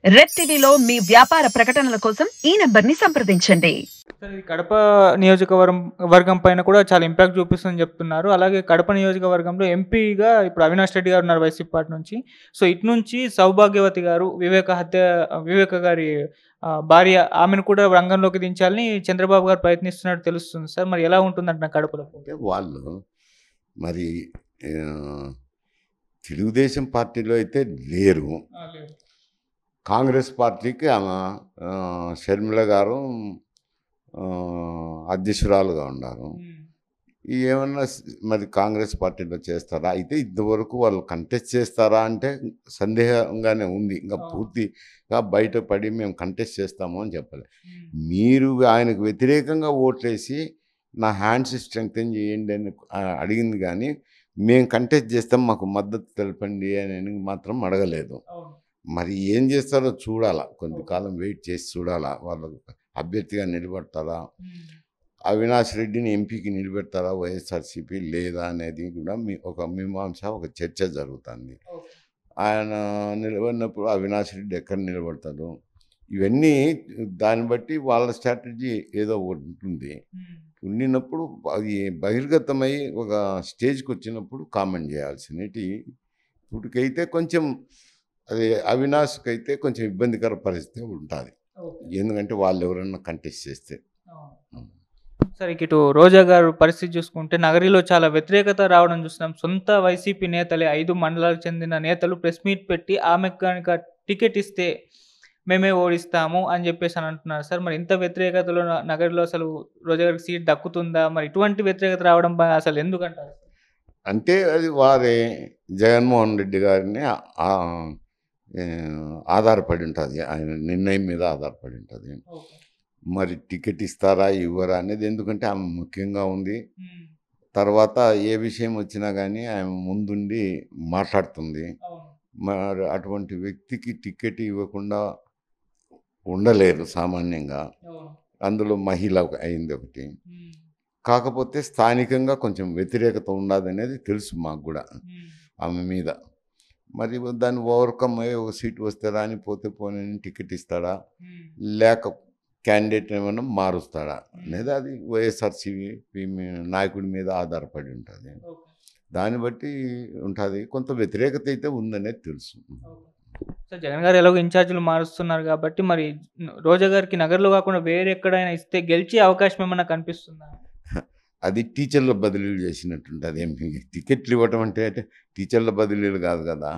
Red టీవీలో మీ వ్యాపార ప్రకటనల కోసం ఈ నంబర్ని సంప్రదించండి. సార్ ఇది కడప వర్గం పైన కూడా చాలా ఇంపాక్ట్ చూపిస్తుందని చెప్తున్నారు. అలాగే కడప నియోజకవర్గంలో ఎంపీగా ఇప్పుడు అవినాష్ రెడ్డి గారు ఉన్నారు వైసీపీ పార్టీ నుంచి. సో ఇటు నుంచి సౌభాగ్యవతి గారు వివేక గారి భార్య ఆమెను కూడా రంగంలోకి దించాలని చంద్రబాబు గారు ప్రయత్నిస్తున్నట్టు తెలుస్తుంది సార్. మరి ఎలా ఉంటుందంట కడపలో? అంటే వాళ్ళు మరి ఆహ్, తెలుగుదేశం పార్టీలో అయితే లేరు. కాంగ్రెస్ పార్టీకి ఆమె షర్మిల గారు అధ్యక్షురాలుగా ఉన్నారు. ఏమన్నా మరి కాంగ్రెస్ పార్టీలో చేస్తారా? అయితే ఇంతవరకు వాళ్ళు కంటెస్ట్ చేస్తారా అంటే సందేహంగానే ఉంది. ఇంకా పూర్తిగా బయటపడి మేము కంటెస్ట్ చేస్తాము అని చెప్పలే. మీరు ఆయనకు వ్యతిరేకంగా ఓట్లేసి నా హ్యాండ్స్ స్ట్రెంగ్తెన్ చేయండి అని అడిగింది, కానీ మేము కంటెస్ట్ చేస్తాం మాకు మద్దతు తెలపండి అని మాత్రం అడగలేదు. మరి ఏం చేస్తారో చూడాలా, కొంతకాలం వెయిట్ చేసి చూడాలా. వాళ్ళు అభ్యర్థిగా నిలబడతారా, అవినాష్ రెడ్డిని ఎంపీకి నిలబెడతారా వైఎస్ఆర్సీపీ లేదా అనేది కూడా ఒక మీమాంస, ఒక చర్చ జరుగుతుంది. ఆయన నిలబడినప్పుడు అవినాష్ రెడ్డి ఎక్కడ నిలబడతాడు, ఇవన్నీ దాన్ని బట్టి వాళ్ళ స్ట్రాటజీ ఏదో ఒకటి ఉంటుంది. ఉండినప్పుడు అది బహిర్గతమై ఒక స్టేజ్కి వచ్చినప్పుడు కామెంట్ చేయాల్సినవి. ఇప్పటికైతే కొంచెం అది అవినాష్కి అయితే కొంచెం ఇబ్బందికర పరిస్థితి ఉంటుంది, ఎందుకంటే వాళ్ళు ఎవరన్నా కంటెస్ట్ చేస్తే. సరే, ఇటు రోజా గారు పరిస్థితి చూసుకుంటే నగరిలో చాలా వ్యతిరేకత రావడం చూస్తున్నాం. సొంత వైసీపీ నేతలే 5 మండలాలకు చెందిన నేతలు ప్రెస్ మీట్ పెట్టి ఆమెకు కనుక టికెట్ ఇస్తే మేమే ఓడిస్తాము అని చెప్పేసి అని అంటున్నారు సార్. మరి ఇంత వ్యతిరేకతలో నగరిలో అసలు రోజా గారికి సీట్ దక్కుతుందా? మరి ఇటువంటి వ్యతిరేకత రావడం అసలు ఎందుకంటారు? అంటే అది వారే జగన్మోహన్ రెడ్డి గారిని ఆధారపడి ఉంటుంది, ఆయన నిర్ణయం మీద ఆధారపడి ఉంటుంది. మరి టికెట్ ఇస్తారా ఇవ్వరా అనేది, ఎందుకంటే ఆమె ముఖ్యంగా ఉంది. తర్వాత ఏ విషయం వచ్చినా కానీ ఆమె ముందుండి మాట్లాడుతుంది. మరి అటువంటి వ్యక్తికి టికెట్ ఇవ్వకుండా ఉండలేరు సామాన్యంగా. అందులో మహిళ అయింది ఒకటి. కాకపోతే స్థానికంగా కొంచెం వ్యతిరేకత ఉండదనేది తెలుసు మాకు కూడా ఆమె మీద. మరి దాన్ని ఓవర్కమ్ అయ్యి ఒక సీట్ వస్తే రాని, పోతే పోనీ టికెట్ ఇస్తాడా, లేక క్యాండిడేట్ ఏమైనా మారుస్తాడా అనేది అది వైఎస్ఆర్సీపీ నాయకుడి మీద ఆధారపడి ఉంటుంది. దాన్ని బట్టి ఉంటుంది. కొంత వ్యతిరేకత అయితే ఉందనేది తెలుసు. సార్, జగన్ గారు ఎలాగో ఇన్ఛార్జీలు మారుస్తున్నారు కాబట్టి మరి రోజా గారికి నగర్లో కాకుండా వేరే ఎక్కడైనా ఇస్తే గెలిచే అవకాశం ఏమన్నా కనిపిస్తుందా? అది టీచర్ల బదిలీలు చేసినట్టుంటుంది. టికెట్లు ఇవ్వటం అంటే టీచర్ల బదిలీలు కాదు కదా,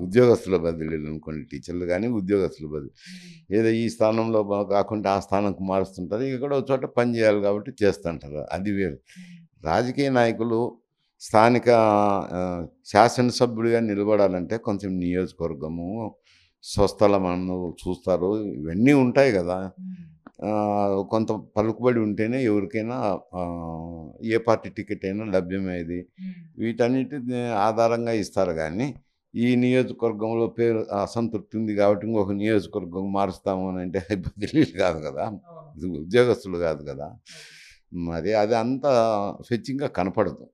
ఉద్యోగస్తుల బదిలీలు అనుకోండి. టీచర్లు కానీ ఉద్యోగస్తుల బదిలీ, ఏదో ఈ స్థానంలో కాకుండా ఆ స్థానంకు మారుస్తుంటారు. ఇక్కడ ఒక చోట పని చేయాలి కాబట్టి చేస్తుంటారు, అది వేరు. రాజకీయ నాయకులు స్థానిక శాసనసభ్యుడిగా నిలబడాలంటే కొంచెం నియోజకవర్గము, స్వస్థలం చూస్తారు, ఇవన్నీ ఉంటాయి కదా. కొంత పలుకుబడి ఉంటేనే ఎవరికైనా ఏ పార్టీ టికెట్ అయినా లభ్యమయ్యేది. వీటన్నిటి ఆధారంగా ఇస్తారు. కానీ ఈ నియోజకవర్గంలో పేరు అసంతృప్తి ఉంది కాబట్టి ఇంకొక నియోజకవర్గం మారుస్తాము అని అంటే బదిలీలు కాదు కదా, ఉద్యోగస్తులు కాదు కదా. మరి అది అంత స్వచ్ఛంగా కనపడదు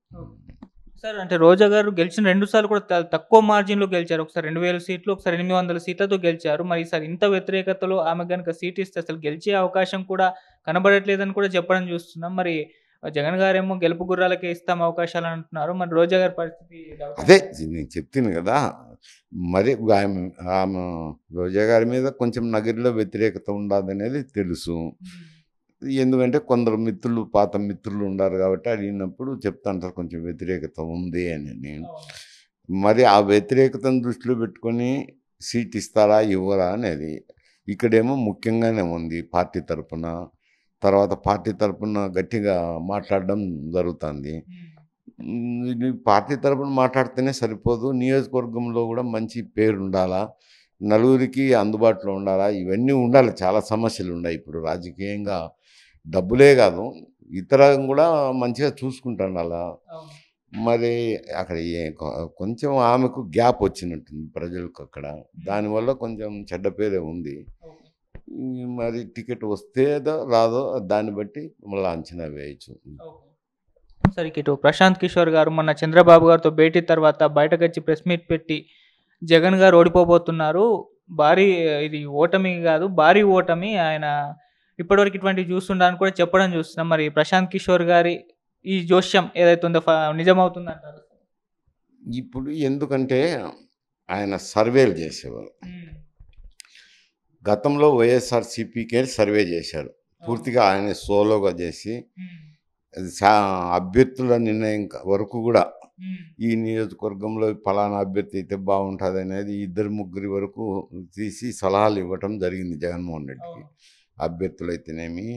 సార్. అంటే రోజా గారు గెలిచిన 2 సార్లు కూడా తక్కువ మార్జిన్లో గెలిచారు. ఒకసారి 2000 సీట్లు, ఒకసారి 800 సీట్లతో గెలిచారు. మరి ఈసారి ఇంత వ్యతిరేకతలో ఆమె కనుక సీట్ ఇస్తే అసలు గెలిచే అవకాశం కూడా కనబడట్లేదని కూడా చెప్పడం చూస్తున్నాం. మరి జగన్ గారేమో గెలుపు గుర్రాలకే ఇస్తాం అవకాశాలు అంటున్నారు. మరి రోజా గారి పరిస్థితి అదే నేను చెప్తాను కదా. మరి ఆమె రోజా గారి మీద కొంచెం నగరిలో వ్యతిరేకత ఉండదనేది తెలుసు. ఎందుకంటే కొందరు మిత్రులు, పాత మిత్రులు ఉన్నారు కాబట్టి అడిగినప్పుడు చెప్తాంటారు కొంచెం వ్యతిరేకత ఉంది అని. మరి ఆ వ్యతిరేకతను దృష్టిలో పెట్టుకొని సీట్ ఇస్తారా ఇవ్వరా అనేది ఇక్కడేమో ముఖ్యంగానే ఉంది. పార్టీ తరఫున, తర్వాత పార్టీ తరఫున గట్టిగా మాట్లాడడం జరుగుతుంది. పార్టీ తరఫున మాట్లాడితేనే సరిపోదు, నియోజకవర్గంలో కూడా మంచి పేరు ఉండాలా, నలుగురికి అందుబాటులో ఉండాలా, ఇవన్నీ ఉండాలి. చాలా సమస్యలు ఉన్నాయి ఇప్పుడు రాజకీయంగా. డబ్బులే కాదు, ఇతర కూడా మంచిగా చూసుకుంటాను అలా. మరి అక్కడ కొంచెం ఆమెకు గ్యాప్ వచ్చినట్టుంది ప్రజలకు అక్కడ, దానివల్ల కొంచెం చెడ్డ పేరే ఉంది. మరి టికెట్ వస్తేదో రాదో దాన్ని బట్టి మళ్ళీ అంచనా వేయచ్చు. సరే, ఇటు ప్రశాంత్ కిషోర్ గారు మొన్న చంద్రబాబు గారితో భేటీ తర్వాత బయటకు వచ్చి ప్రెస్ మీట్ పెట్టి జగన్ గారు ఓడిపోబోతున్నారు, భారీ ఇది ఓటమి కాదు, భారీ ఓటమి. ఆయన ఇప్పటివరకు ఇటువంటివి చూస్తుండని కూడా చెప్పడం చూస్తున్నాం. మరి ప్రశాంత్ కిషోర్ గారి ఈ జోష్యం ఏదైతే ఉందో నిజమవుతుందంటారా? ఇప్పుడు ఎందుకంటే ఆయన సర్వేలు చేసేవారు. గతంలో వైఎస్ఆర్సీపీకే సర్వే చేశారు. పూర్తిగా ఆయన సోలోగా చేసి అభ్యర్థుల నిర్ణయం వరకు కూడా ఈ నియోజకవర్గంలో ఫలానా అభ్యర్థి అయితే బాగుంటుంది అనేది 2-3 వరకు తీసి సలహాలు ఇవ్వటం జరిగింది జగన్మోహన్ రెడ్డికి. అభ్యర్థులు అయితేనేమి,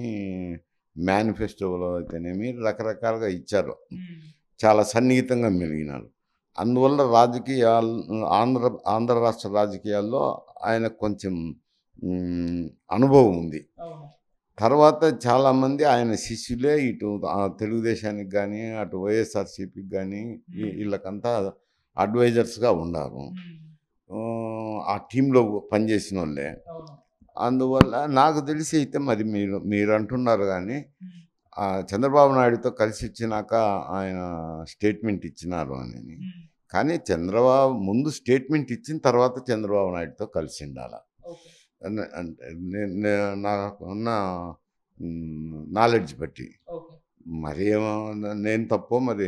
మేనిఫెస్టోలో అయితేనేమి రకరకాలుగా ఇచ్చారు. చాలా సన్నిహితంగా మెలిగినారు. అందువల్ల ఆంధ్ర రాష్ట్ర రాజకీయాల్లో ఆయన కొంచెం అనుభవం ఉంది. తర్వాత చాలామంది ఆయన శిష్యులే ఇటు తెలుగుదేశానికి కానీ అటు వైఎస్ఆర్సీపీకి కానీ వీళ్ళకంతా అడ్వైజర్స్గా ఉన్నారు. ఆ టీంలో పనిచేసిన వాళ్ళే. అందువల్ల నాకు తెలిసి అయితే మరి మీరు అంటున్నారు కానీ చంద్రబాబు నాయుడుతో కలిసి వచ్చినాక ఆయన స్టేట్మెంట్ ఇచ్చినారు అని. కానీ చంద్రబాబు ముందు స్టేట్మెంట్ ఇచ్చిన తర్వాత చంద్రబాబు నాయుడుతో కలిసి ఉండాలి. అంటే నాకున్న నాలెడ్జ్ బట్టి మరి ఏమో నేను తప్పో మరి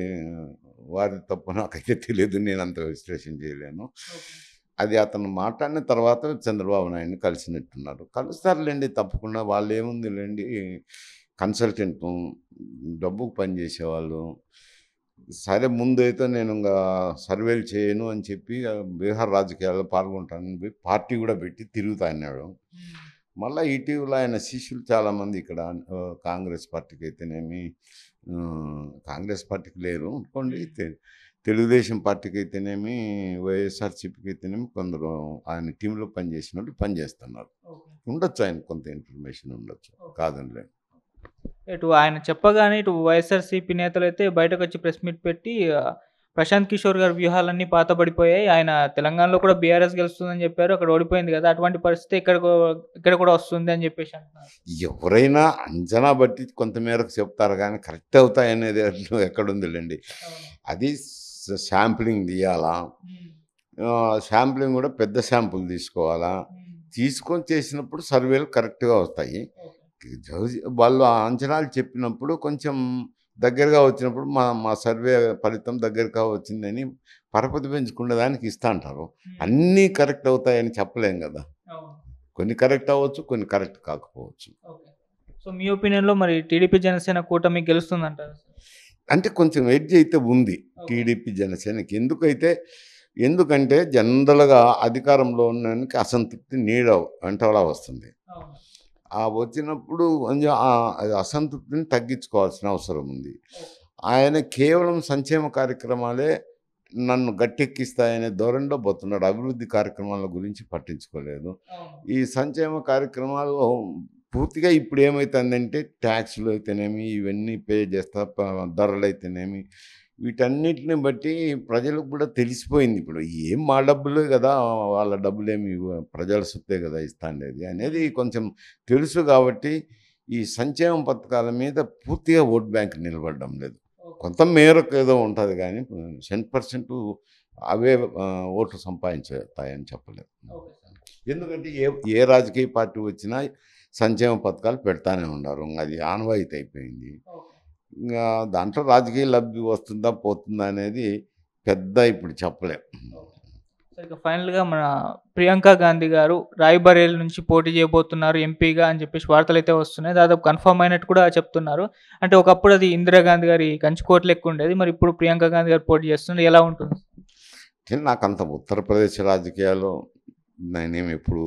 వారి తప్పో నాకైతే తెలియదు. నేను అంత విశ్లేషణ చేయలేను. అది అతను మాట్లాడిన తర్వాత చంద్రబాబు నాయుడిని కలిసినట్టున్నారు. కలుస్తారులేండి తప్పకుండా. వాళ్ళు ఏముంది లేండి, కన్సల్టెంట్ డబ్బుకు పనిచేసేవాళ్ళు. సరే ముందైతే నేను ఇంకా సర్వేలు చేయను అని చెప్పి బీహార్ రాజకీయాల్లో పాల్గొంటానని పోయి పార్టీ కూడా పెట్టి తిరుగుతా అన్నాడు. మళ్ళీ ఇటీవల ఆయన శిష్యులు చాలామంది ఇక్కడ కాంగ్రెస్ పార్టీకి అయితేనేమి, కాంగ్రెస్ పార్టీకి లేరు అనుకోండి, తెలుగుదేశం పార్టీకి అయితేనేమి, వైఎస్ఆర్సీపీకి అయితేనేమి కొందరు ఆయన టీంలో పనిచేసిన వాళ్ళు పనిచేస్తున్నారు. ఉండొచ్చు, ఆయన కొంత ఇన్ఫర్మేషన్ ఉండొచ్చు, కాదండి. ఇటు ఆయన చెప్పగానే ఇటు వైఎస్ఆర్సీపీ నేతలు అయితే బయటకు వచ్చి ప్రెస్ మీట్ పెట్టి ప్రశాంత్ కిషోర్ గారి వ్యూహాలన్నీ పాతబడిపోయాయి, ఆయన తెలంగాణలో కూడా బీఆర్ఎస్ గెలుస్తుందని చెప్పారు, అక్కడ ఓడిపోయింది కదా, అటువంటి పరిస్థితి ఇక్కడ కూడా వస్తుంది అని చెప్పేసి అంటున్నారు. ఎవరైనా అంచనా బట్టి కొంతమేరకు చెప్తారు కానీ కరెక్ట్ అవుతాయనేది ఎక్కడుందిలేండి. అది శాంప్లింగ్ తీయాలా, శాంప్లింగ్ కూడా పెద్ద శాంపుల్ తీసుకోవాలా, తీసుకొని చేసినప్పుడు సర్వేలు కరెక్ట్గా వస్తాయి. వాళ్ళు అంచనాలు చెప్పినప్పుడు కొంచెం దగ్గరగా వచ్చినప్పుడు మా సర్వే ఫలితం దగ్గరగా వచ్చిందని పరపతి పెంచుకునే దానికి ఇస్తా అంటారు. అన్నీ కరెక్ట్ అవుతాయని చెప్పలేం కదా. కొన్ని కరెక్ట్ అవ్వచ్చు, కొన్ని కరెక్ట్ కాకపోవచ్చు. సో మీ ఒపీనియన్లో మరి టీడీపీ జనసేన కూటమి గెలుస్తుందంటారు? అంటే కొంచెం ఎడ్జ్ అయితే ఉంది టీడీపీ జనసేనకి. ఎందుకంటే జనరల్గా అధికారంలో ఉన్నదానికి అసంతృప్తి వెంటలా వస్తుంది. వచ్చినప్పుడు కొంచెం అసంతృప్తిని తగ్గించుకోవాల్సిన అవసరం ఉంది. ఆయన కేవలం సంక్షేమ కార్యక్రమాలే నన్ను గట్టెక్కిస్తాయనే ధోరణిలో పోతున్నాడు. అభివృద్ధి కార్యక్రమాల గురించి పట్టించుకోలేదు. ఈ సంక్షేమ కార్యక్రమాలు పూర్తిగా ఇప్పుడు ఏమవుతుందంటే ట్యాక్స్లు అయితేనేమి, ఇవన్నీ పే చేస్తా, ధరలు అయితేనేమి, వీటన్నిటిని బట్టి ప్రజలకు కూడా తెలిసిపోయింది. ఇప్పుడు ఏం మా డబ్బులే కదా, వాళ్ళ డబ్బులేమి ప్రజల సొత్తే కదా ఇస్తాండేది అనేది కొంచెం తెలుసు. కాబట్టి ఈ సంక్షేమ పథకాల మీద పూర్తిగా ఓట్ బ్యాంక్ నిలబడడం లేదు. కొంత మేరకు ఏదో ఉంటుంది కానీ 100% అవే ఓట్లు సంపాదించుతాయని చెప్పలేదు. ఎందుకంటే ఏ రాజకీయ పార్టీ వచ్చినా సంక్షేమ పథకాలు పెడతానే ఉన్నారు. అది ఆనవాయితీ అయిపోయింది. ఇంకా దాంట్లో రాజకీయ లబ్ధి వస్తుందా పోతుందా అనేది పెద్ద ఇప్పుడు చెప్పలేం. ఇక ఫైనల్గా మన ప్రియాంక గాంధీ గారు రాయ్బరేలీ నుంచి పోటీ చేయబోతున్నారు ఎంపీగా అని చెప్పేసి వార్తలు అయితే వస్తున్నాయి. దాదాపు కన్ఫర్మ్ అయినట్టు కూడా చెప్తున్నారు. అంటే ఒకప్పుడు అది ఇందిరాగాంధీ గారి కంచుకోట లెక్క ఉండేది, మరి ఇప్పుడు ప్రియాంక గాంధీ గారు పోటీ చేస్తున్నారు, ఎలా ఉంటుంది? నాకు అంత ఉత్తరప్రదేశ్ రాజకీయాల్లో నేనేమి ఎప్పుడు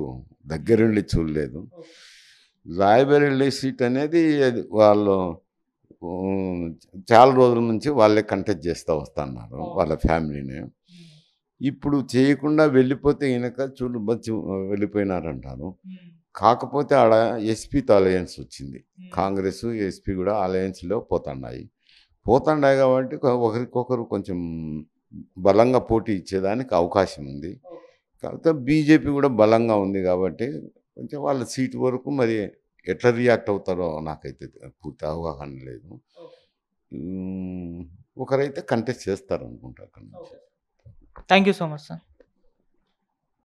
దగ్గరుండి చూడలేదు. రాయ్బరేలీ సీట్ అనేది వాళ్ళు చాలా రోజుల నుంచి వాళ్ళే కంటెస్ట్ చేస్తూ వస్తున్నారు, వాళ్ళ ఫ్యామిలీని. ఇప్పుడు చేయకుండా వెళ్ళిపోతే ఈయనక వెళ్ళిపోయినారంటారు. కాకపోతే ఆడ ఎస్పీతో అలయన్స్ వచ్చింది. కాంగ్రెస్ ఎస్పీ కూడా అలయన్స్లో పోతున్నాయి కాబట్టి ఒకరికొకరు కొంచెం బలంగా పోటీ ఇచ్చేదానికి అవకాశం ఉంది. కాకపోతే బీజేపీ కూడా బలంగా ఉంది కాబట్టి కొంచెం వాళ్ళ సీటు వరకు మరి ఎట్లా రియాక్ట్ అవుతారో నాకైతే పూర్తి అవగాహన లేదు. ఒకరైతే కంటెస్ట్ చేస్తారు అనుకుంటా. Thank you so much sir.